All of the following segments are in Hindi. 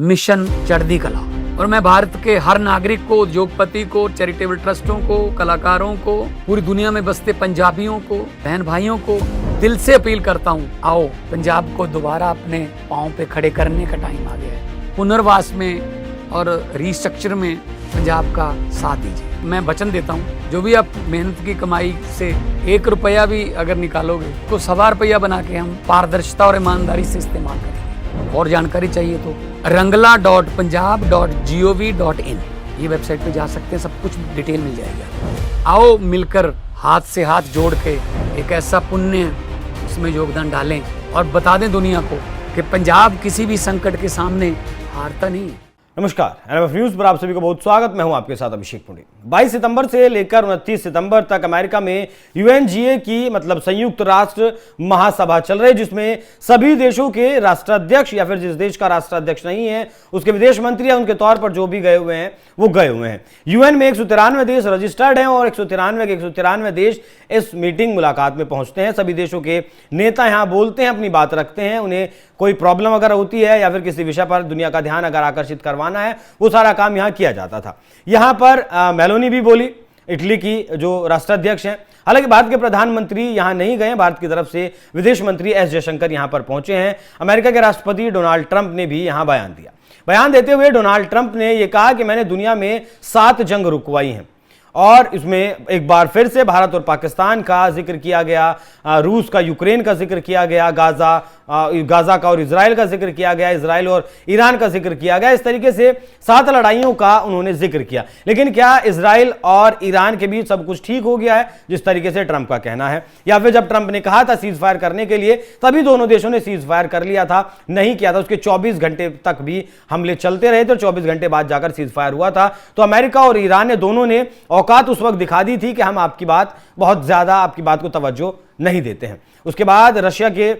मिशन चढ़ती कला। और मैं भारत के हर नागरिक को, उद्योगपति को, चैरिटेबल ट्रस्टों को, कलाकारों को, पूरी दुनिया में बसते पंजाबियों को, बहन भाइयों को दिल से अपील करता हूँ, आओ पंजाब को दोबारा अपने पाँव पे खड़े करने का टाइम आ गया है। पुनर्वास में और रिस्ट्रक्चर में पंजाब का साथ दीजिए। मैं वचन देता हूँ, जो भी आप मेहनत की कमाई से 1 रुपया भी अगर निकालोगे तो 1.25 रुपया बना के हम पारदर्शिता और ईमानदारी से इस्तेमाल करेंगे। और जानकारी चाहिए तो rangla.punjab.gov.in ये वेबसाइट पे जा सकते हैं, सब कुछ डिटेल मिल जाएगा। आओ मिलकर हाथ से हाथ जोड़ के एक ऐसा पुण्य उसमें योगदान डालें और बता दें दुनिया को कि पंजाब किसी भी संकट के सामने हारता नहीं है। नमस्कार, एनएमएफ न्यूज पर आप सभी को बहुत स्वागत। मैं हूं आपके साथ अभिषेक पुंडी। 22 सितंबर से लेकर 29 सितंबर तक अमेरिका में यूएनजीए की मतलब संयुक्त राष्ट्र महासभा चल रही है, जिसमें सभी देशों के राष्ट्राध्यक्ष या फिर जिस देश का राष्ट्राध्यक्ष नहीं है उसके विदेश मंत्री या उनके तौर पर जो भी गए हुए हैं वो गए हुए हैं। यूएन में 193 देश रजिस्टर्ड हैं और 193 देश इस मीटिंग मुलाकात में पहुंचते हैं। सभी देशों के नेता यहां बोलते हैं, अपनी बात रखते हैं। उन्हें कोई प्रॉब्लम अगर होती है या फिर किसी विषय पर दुनिया का ध्यान अगर आकर्षित करवाना है, वो सारा काम यहां किया जाता था। यहां पर मेलोनी भी बोली, इटली की जो राष्ट्राध्यक्ष हैं। हालांकि भारत के प्रधानमंत्री यहां नहीं गए। भारत की तरफ से विदेश मंत्री एस जयशंकर यहां पर पहुंचे हैं। अमेरिका के राष्ट्रपति डोनाल्ड ट्रंप ने भी यहां बयान दिया। बयान देते हुए डोनाल्ड ट्रंप ने यह कहा कि मैंने दुनिया में 7 जंग रुकवाई हैं और इसमें एक बार फिर से भारत और पाकिस्तान का जिक्र किया गया, रूस का यूक्रेन का जिक्र किया गया, गाजा का और इजराइल का जिक्र किया गया, इजराइल और ईरान का जिक्र किया गया। इस तरीके से 7 लड़ाइयों का उन्होंने जिक्र किया। लेकिन क्या इजराइल और ईरान के बीच सब कुछ ठीक हो गया है, जिस तरीके से ट्रंप का कहना है? या फिर जब ट्रंप ने कहा था सीज फायर करने के लिए, तभी दोनों देशों ने सीज फायर कर लिया था? नहीं किया था। उसके 24 घंटे तक भी हमले चलते रहे थे और 24 घंटे बाद जाकर सीज फायर हुआ था। तो अमेरिका और ईरान ने दोनों ने औकात उस वक्त दिखा दी थी कि हम आपकी बात बहुत ज्यादा, आपकी बात को तवज्जो नहीं देते हैं। उसके बाद रशिया के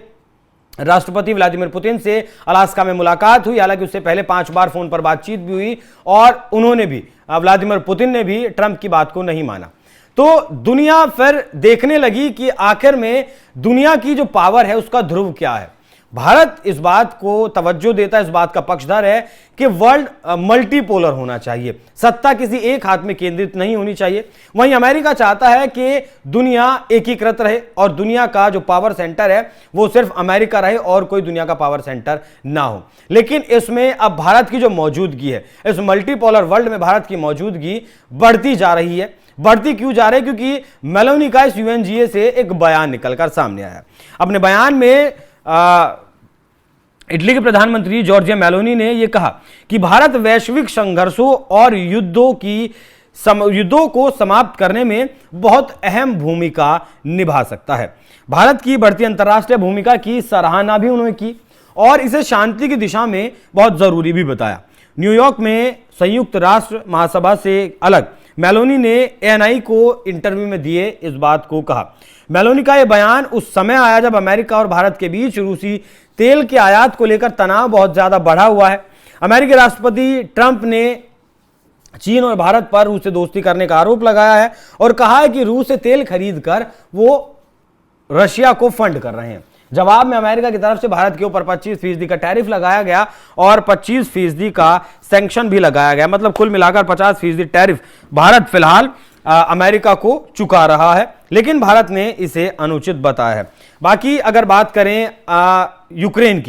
राष्ट्रपति व्लादिमीर पुतिन से अलास्का में मुलाकात हुई। हालांकि उससे पहले 5 बार फोन पर बातचीत भी हुई और उन्होंने भी, व्लादिमीर पुतिन ने भी ट्रंप की बात को नहीं माना। तो दुनिया फिर देखने लगी कि आखिर में दुनिया की जो पावर है उसका ध्रुव क्या है। भारत इस बात को तवज्जो देता है, इस बात का पक्षधर है कि वर्ल्ड मल्टीपोलर होना चाहिए, सत्ता किसी एक हाथ में केंद्रित नहीं होनी चाहिए। वहीं अमेरिका चाहता है कि दुनिया एकीकृत रहे और दुनिया का जो पावर सेंटर है वो सिर्फ अमेरिका रहे और कोई दुनिया का पावर सेंटर ना हो। लेकिन इसमें अब भारत की जो मौजूदगी है, इस मल्टीपोलर वर्ल्ड में भारत की मौजूदगी बढ़ती जा रही है। बढ़ती क्यों जा रही है? क्योंकि मेलोनी का इस यूएनजीए से एक बयान निकलकर सामने आया। अपने बयान में इटली के प्रधानमंत्री जॉर्जिया मेलोनी ने यह कहा कि भारत वैश्विक संघर्षों और युद्धों को समाप्त करने में बहुत अहम भूमिका निभा सकता है। भारत की बढ़ती अंतर्राष्ट्रीय भूमिका की सराहना भी उन्होंने की और इसे शांति की दिशा में बहुत जरूरी भी बताया। न्यूयॉर्क में संयुक्त राष्ट्र महासभा से अलग मेलोनी ने एएनआई को इंटरव्यू में दिए इस बात को कहा। मेलोनी का यह बयान उस समय आया जब अमेरिका और भारत के बीच रूसी तेल के आयात को लेकर तनाव बहुत ज्यादा बढ़ा हुआ है। अमेरिकी राष्ट्रपति ट्रंप ने चीन और भारत पर रूस से दोस्ती करने का आरोप लगाया है और कहा है कि रूस से तेल खरीदकर वो रशिया को फंड कर रहे हैं। जवाब में अमेरिका की तरफ से भारत के ऊपर 25% का टैरिफ लगाया गया और 25% का सैंक्शन भी लगाया गया। मतलब कुल मिलाकर 50% टैरिफ भारत फिलहाल अमेरिका को चुका रहा है, लेकिन भारत ने इसे अनुचित बताया है। बाकी अगर बात करें यूक्रेन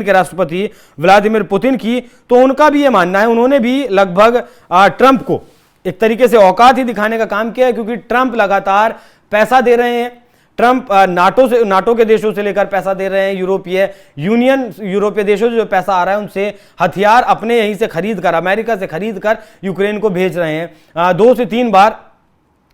के राष्ट्रपति व्लादिमीर पुतिन की, तो उनका भी यह मानना है, उन्होंने भी लगभग ट्रंप को एक तरीके से औकात ही दिखाने का काम किया है, क्योंकि ट्रंप लगातार पैसा दे रहे हैं। ट्रंप नाटो के देशों से लेकर पैसा दे रहे हैं, यूरोपीय देशों से जो पैसा आ रहा है उनसे हथियार अपने यहीं से खरीद कर, अमेरिका से खरीद कर यूक्रेन को भेज रहे हैं। 2 से 3 बार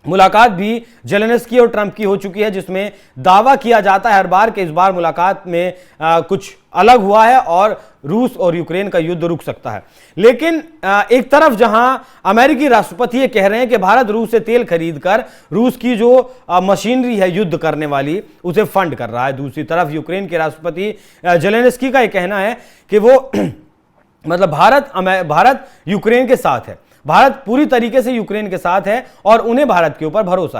मुलाकात भी जेलेंस्की और ट्रंप की हो चुकी है, जिसमें दावा किया जाता है हर बार कि इस बार मुलाकात में कुछ अलग हुआ है और रूस और यूक्रेन का युद्ध रुक सकता है। लेकिन एक तरफ जहां अमेरिकी राष्ट्रपति ये कह रहे हैं कि भारत रूस से तेल खरीदकर रूस की जो मशीनरी है युद्ध करने वाली उसे फंड कर रहा है, दूसरी तरफ यूक्रेन के राष्ट्रपति जेलेंस्की का यह कहना है कि वो मतलब भारत यूक्रेन के साथ है, भारत पूरी तरीके से यूक्रेन के साथ है और उन्हें भारत के ऊपर भरोसा है।